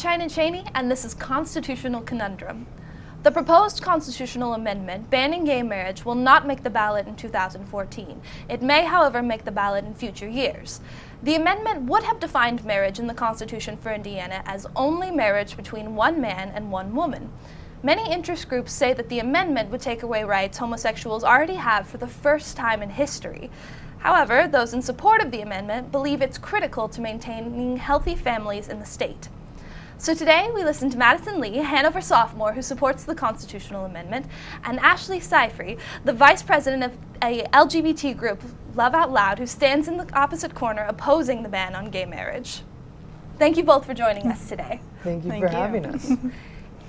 Chyna Cheaney, and this is Constitutional Conundrum. The proposed constitutional amendment banning gay marriage will not make the ballot in 2014. It may, however, make the ballot in future years. The amendment would have defined marriage in the Constitution for Indiana as only marriage between one man and one woman. Many interest groups say that the amendment would take away rights homosexuals already have for the first time in history. However, those in support of the amendment believe it's critical to maintaining healthy families in the state. So today we listen to Madison Lee, Hanover sophomore who supports the constitutional amendment, and Ashley Seifrey, the vice president of a LGBT group, Love Out Loud, who stands in the opposite corner opposing the ban on gay marriage. Thank you both for joining us today. Thank you for having us.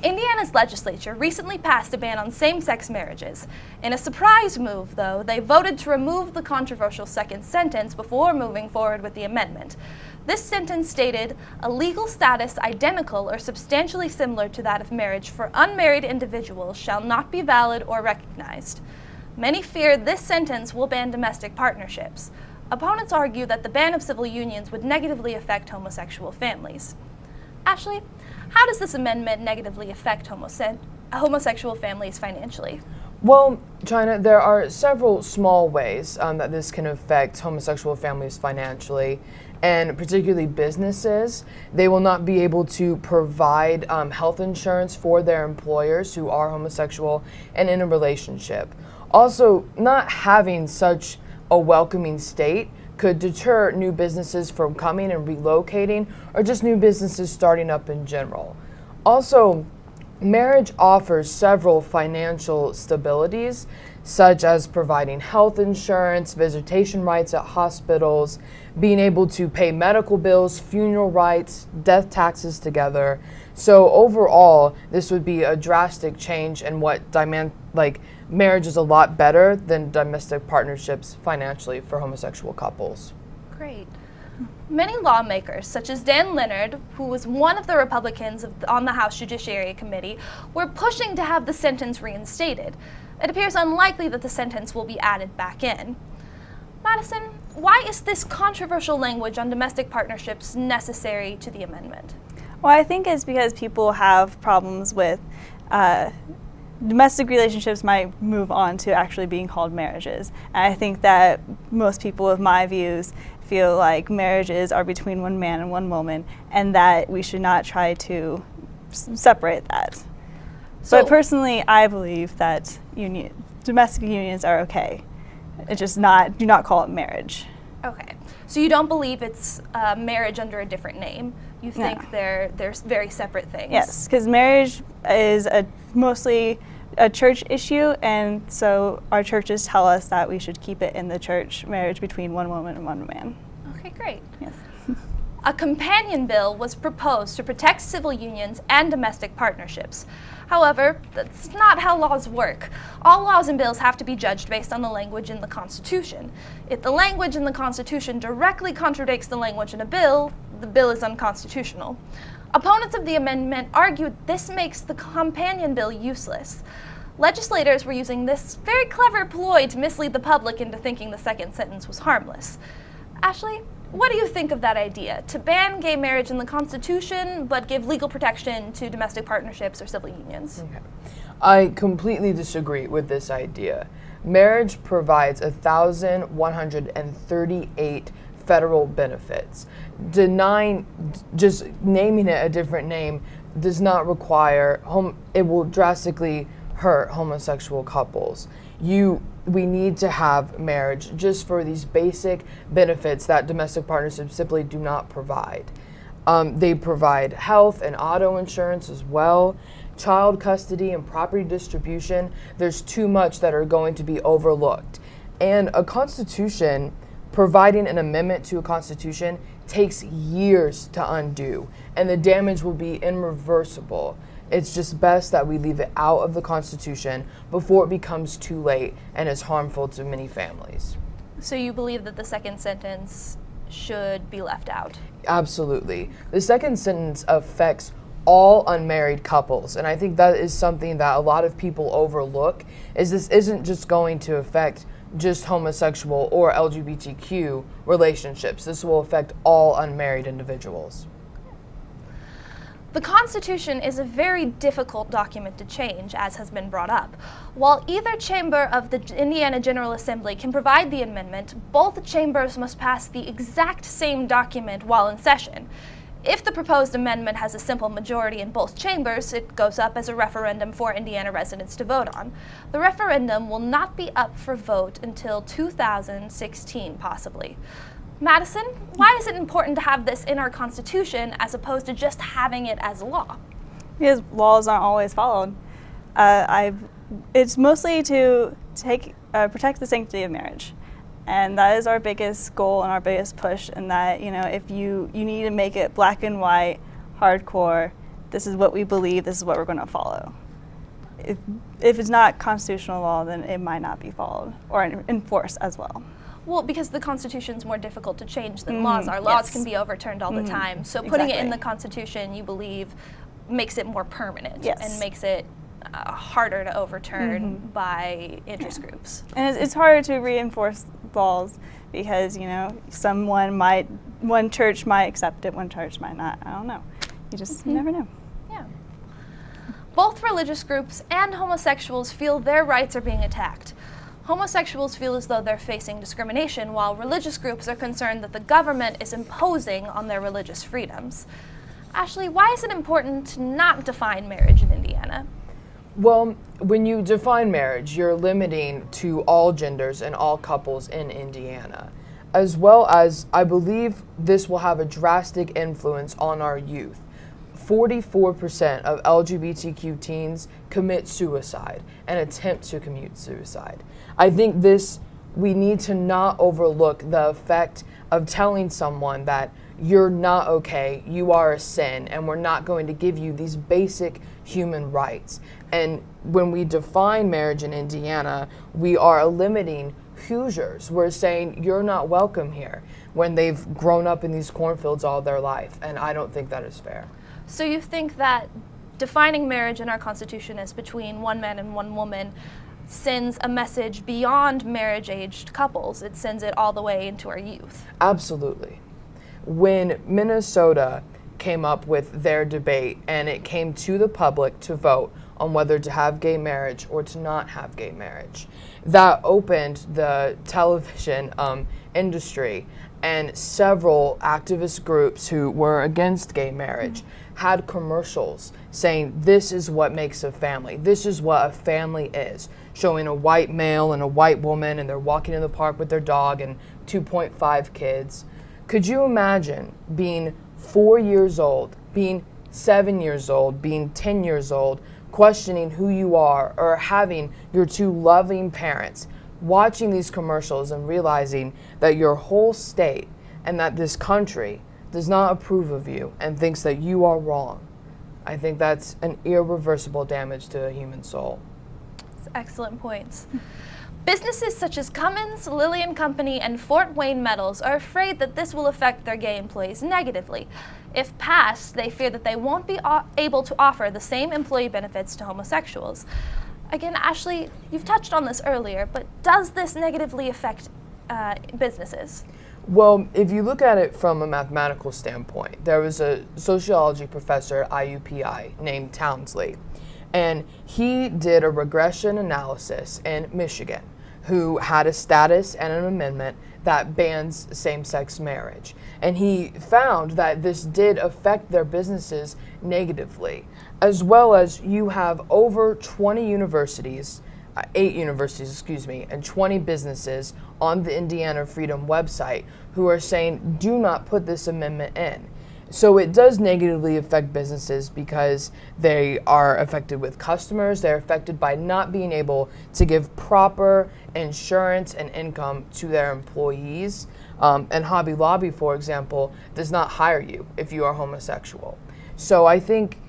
Indiana's legislature recently passed a ban on same-sex marriages. In a surprise move, though, they voted to remove the controversial second sentence before moving forward with the amendment. This sentence stated, "A legal status identical or substantially similar to that of marriage for unmarried individuals shall not be valid or recognized." Many fear this sentence will ban domestic partnerships. Opponents argue that the ban of civil unions would negatively affect homosexual families. Ashley, how does this amendment negatively affect homosexual families financially? Well, Chyna, there are several small ways that this can affect homosexual families financially, and particularly businesses. They will not be able to provide health insurance for their employers who are homosexual and in a relationship. Also, not having such a welcoming state could deter new businesses from coming and relocating, or just new businesses starting up in general. Also, marriage offers several financial stabilities, such as providing health insurance, visitation rights at hospitals, being able to pay medical bills, funeral rights, death taxes together. So overall, this would be a drastic change in what marriage is a lot better than domestic partnerships financially for homosexual couples. Great. Many lawmakers, such as Dan Leonard, who was one of the Republicans on the House Judiciary Committee, were pushing to have the sentence reinstated. It appears unlikely that the sentence will be added back in. Madison, why is this controversial language on domestic partnerships necessary to the amendment? Well, I think it's because people have problems with domestic relationships might move on to actually being called marriages. And I think that most people of my views feel like marriages are between one man and one woman, and that we should not try to separate that. But personally, I believe that domestic unions are okay. It's just do not call it marriage. Okay. So you don't believe it's marriage under a different name? You think they're very separate things? Yes, because marriage is mostly a church issue, and so our churches tell us that we should keep it in the church, marriage between one woman and one man. Okay, great. Yes. A companion bill was proposed to protect civil unions and domestic partnerships. However, that's not how laws work. All laws and bills have to be judged based on the language in the Constitution. If the language in the Constitution directly contradicts the language in a bill, the bill is unconstitutional. Opponents of the amendment argued this makes the companion bill useless. Legislators were using this very clever ploy to mislead the public into thinking the second sentence was harmless. Ashley, what do you think of that idea, to ban gay marriage in the Constitution but give legal protection to domestic partnerships or civil unions? Okay. I completely disagree with this idea. Marriage provides 1,138 federal benefits. Just naming it a different name does not require, it will drastically hurt homosexual couples. We need to have marriage just for these basic benefits that domestic partnerships simply do not provide. They provide health and auto insurance as well, child custody and property distribution. There's too much that are going to be overlooked. And a constitution, providing an amendment to a constitution, takes years to undo, and the damage will be irreversible. It's just best that we leave it out of the Constitution before it becomes too late and is harmful to many families. So you believe that the second sentence should be left out? Absolutely. The second sentence affects all unmarried couples, and I think that is something that a lot of people overlook, is this isn't just going to affect just homosexual or LGBTQ relationships. This will affect all unmarried individuals. The Constitution is a very difficult document to change, as has been brought up. While either chamber of the Indiana General Assembly can provide the amendment, both chambers must pass the exact same document while in session. If the proposed amendment has a simple majority in both chambers, it goes up as a referendum for Indiana residents to vote on. The referendum will not be up for vote until 2016, possibly. Madison, why is it important to have this in our Constitution as opposed to just having it as law? Because laws aren't always followed. It's mostly to protect the sanctity of marriage. And that is our biggest goal and our biggest push, and that, if you need to make it black and white, hardcore, this is what we believe, this is what we're going to follow. If it's not constitutional law, then it might not be followed or enforced as well. Well, because the Constitution's more difficult to change than laws are. Laws can be overturned all the time. So putting it in the Constitution, you believe, makes it more permanent and makes it harder to overturn by interest groups. And it's harder to reinforce laws because, one church might accept it, one church might not. I don't know. You just never know. Yeah. Both religious groups and homosexuals feel their rights are being attacked. Homosexuals feel as though they're facing discrimination, while religious groups are concerned that the government is imposing on their religious freedoms. Ashley, why is it important to not define marriage in Indiana? Well, when you define marriage, you're limiting to all genders and all couples in Indiana, as well as I believe this will have a drastic influence on our youth. 44% of LGBTQ teens commit suicide and attempt to commit suicide. I think we need to not overlook the effect of telling someone that you're not okay, you are a sin, and we're not going to give you these basic human rights. And when we define marriage in Indiana, we are limiting Hoosiers. We're saying you're not welcome here when they've grown up in these cornfields all their life, and I don't think that is fair. So you think that defining marriage in our Constitution as between one man and one woman sends a message beyond marriage-aged couples. It sends it all the way into our youth. Absolutely. When Minnesota came up with their debate and it came to the public to vote on whether to have gay marriage or to not have gay marriage, that opened the television industry, and several activist groups who were against gay marriage had commercials saying this is what makes a family, this is what a family is, showing a white male and a white woman, and they're walking in the park with their dog and 2.5 kids. Could you imagine being 4 years old, being 7 years old, being 10 years old, questioning who you are, or having your two loving parents watching these commercials and realizing that your whole state and that this country does not approve of you and thinks that you are wrong? I think that's an irreversible damage to a human soul. That's excellent points. Businesses such as Cummins, Lilly & Company, and Fort Wayne Metals are afraid that this will affect their gay employees negatively. If passed, they fear that they won't be able to offer the same employee benefits to homosexuals. Again, Ashley, you've touched on this earlier, but does this negatively affect businesses? Well, if you look at it from a mathematical standpoint, there was a sociology professor at IUPI named Townsley, and he did a regression analysis in Michigan, who had a status and an amendment that bans same-sex marriage. And he found that this did affect their businesses negatively, as well as you have over 20 universities, 8 universities, and 20 businesses on the Indiana Freedom website who are saying, do not put this amendment in. So it does negatively affect businesses because they are affected with customers. They're affected by not being able to give proper insurance and income to their employees. And Hobby Lobby, for example, does not hire you if you are homosexual. So I think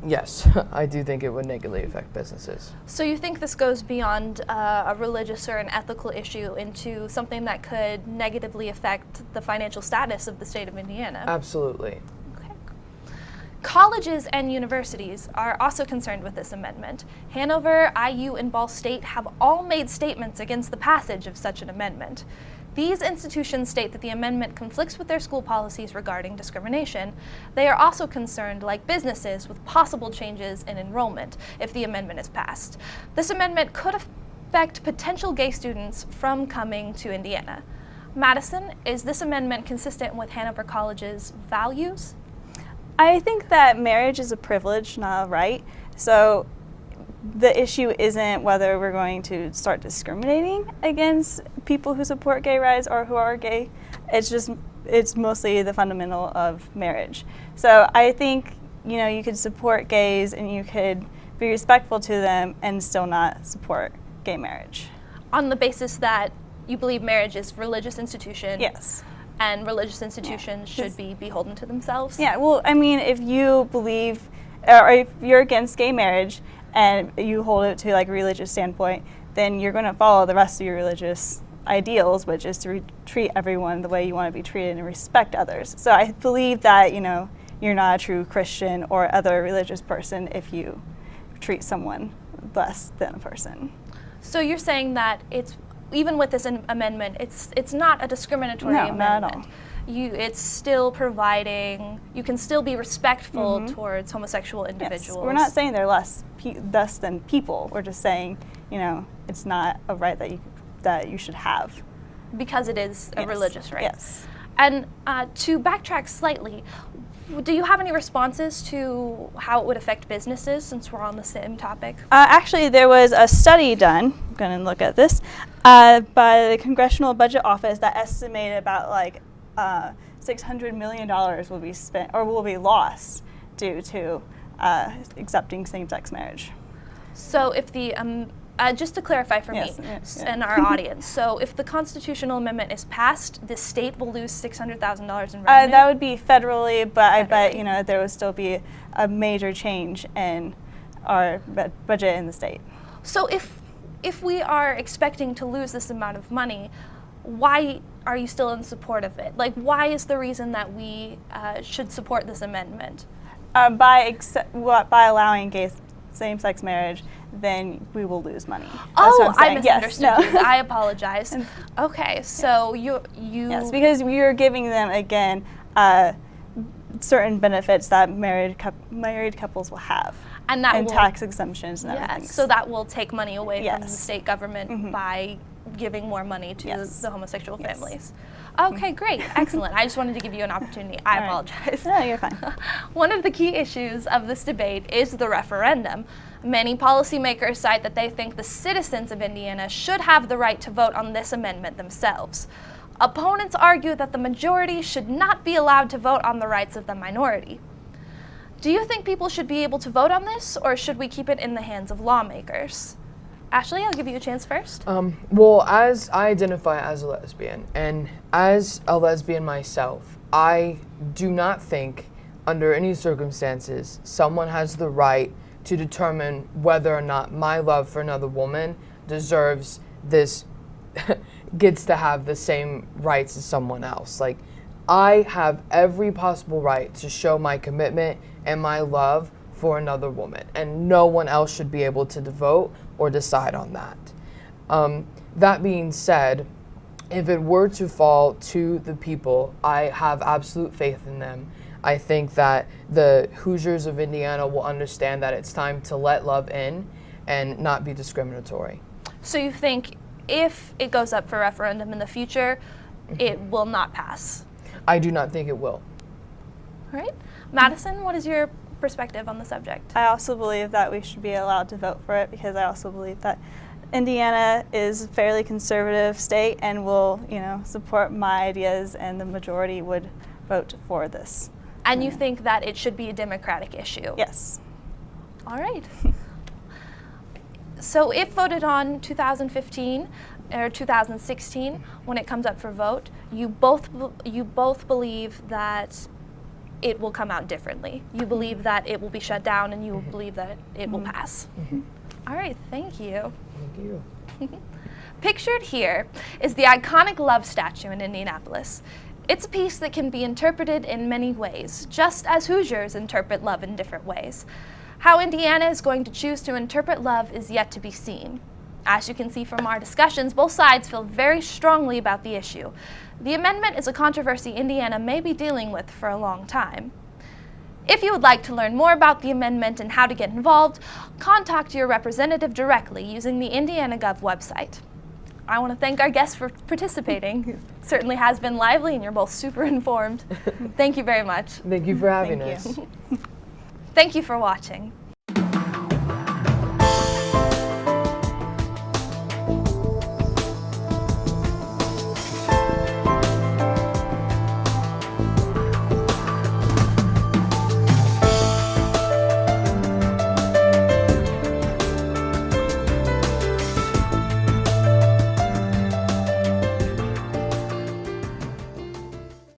yes, I do think it would negatively affect businesses. So you think this goes beyond a religious or an ethical issue into something that could negatively affect the financial status of the state of Indiana? Absolutely. Okay. Colleges and universities are also concerned with this amendment. Hanover, IU, and Ball State have all made statements against the passage of such an amendment. These institutions state that the amendment conflicts with their school policies regarding discrimination. They are also concerned, like businesses, with possible changes in enrollment if the amendment is passed. This amendment could affect potential gay students from coming to Indiana. Madison, is this amendment consistent with Hanover College's values? I think that marriage is a privilege, not a right. So the issue isn't whether we're going to start discriminating against people who support gay rights or who are gay. It's mostly the fundamental of marriage. So I think, you could support gays and you could be respectful to them and still not support gay marriage. On the basis that you believe marriage is a religious institution? Yes. And religious institutions should be beholden to themselves? Yeah, well, I mean, if you believe, or if you're against gay marriage and you hold it to like a religious standpoint, then you're going to follow the rest of your religious ideals, which is to treat everyone the way you want to be treated and respect others. So I believe that, you're not a true Christian or other religious person if you treat someone less than a person. So you're saying that even with this amendment, it's not a discriminatory amendment. Not at all. It's still providing, you can still be respectful towards homosexual individuals. Yes. We're not saying they're less than people. We're just saying, it's not a right that you should have. Because it is a religious right. Yes. And to backtrack slightly, do you have any responses to how it would affect businesses, since we're on the same topic? Actually, there was a study done, I'm going to look at this, by the Congressional Budget Office that estimated about $600 million will be spent or will be lost due to accepting same-sex marriage. So if the just to clarify for me and our audience, so if the constitutional amendment is passed, the state will lose $600,000 in revenue? That would be federally, but I bet there would still be a major change in our budget in the state. So if we are expecting to lose this amount of money, why are you still in support of it? Like, why is the reason that we should support this amendment? By allowing gay same-sex marriage, then we will lose money. I misunderstood you. I apologize. Okay, so you Yes, because you're giving them, again, certain benefits that married couples will have. And tax exemptions and everything. So that will take money away from the state government by giving more money to the homosexual families. Okay, great. Excellent. I just wanted to give you an opportunity. I apologize. No, you're fine. One of the key issues of this debate is the referendum. Many policymakers cite that they think the citizens of Indiana should have the right to vote on this amendment themselves. Opponents argue that the majority should not be allowed to vote on the rights of the minority. Do you think people should be able to vote on this, or should we keep it in the hands of lawmakers? Ashley, I'll give you a chance first. Well, as I identify as a lesbian, and as a lesbian myself, I do not think, under any circumstances, someone has the right to determine whether or not my love for another woman deserves this, gets to have the same rights as someone else. Like, I have every possible right to show my commitment and my love for another woman, and no one else should be able to vote or decide on that. That being said, if it were to fall to the people, I have absolute faith in them. I think that the Hoosiers of Indiana will understand that it's time to let love in and not be discriminatory. So you think if it goes up for referendum in the future, it will not pass? I do not think it will. All right. Madison, what is your perspective on the subject? I also believe that we should be allowed to vote for it, because I also believe that Indiana is a fairly conservative state and will, support my ideas, and the majority would vote for this. And you think that it should be a democratic issue? Yes. All right. So if voted on 2015 or 2016, when it comes up for vote, you both believe that it will come out differently. You believe that it will be shut down, and you believe that it will pass. All right, thank you. Thank you. Pictured here is the iconic love statue in Indianapolis. It's a piece that can be interpreted in many ways, just as Hoosiers interpret love in different ways. How Indiana is going to choose to interpret love is yet to be seen. As you can see from our discussions, both sides feel very strongly about the issue. The amendment is a controversy Indiana may be dealing with for a long time. If you would like to learn more about the amendment and how to get involved, contact your representative directly using the Indiana Gov website. I want to thank our guests for participating. It certainly has been lively and you're both super informed. Thank you very much. Thank you for having Thank us. you. Thank you for watching.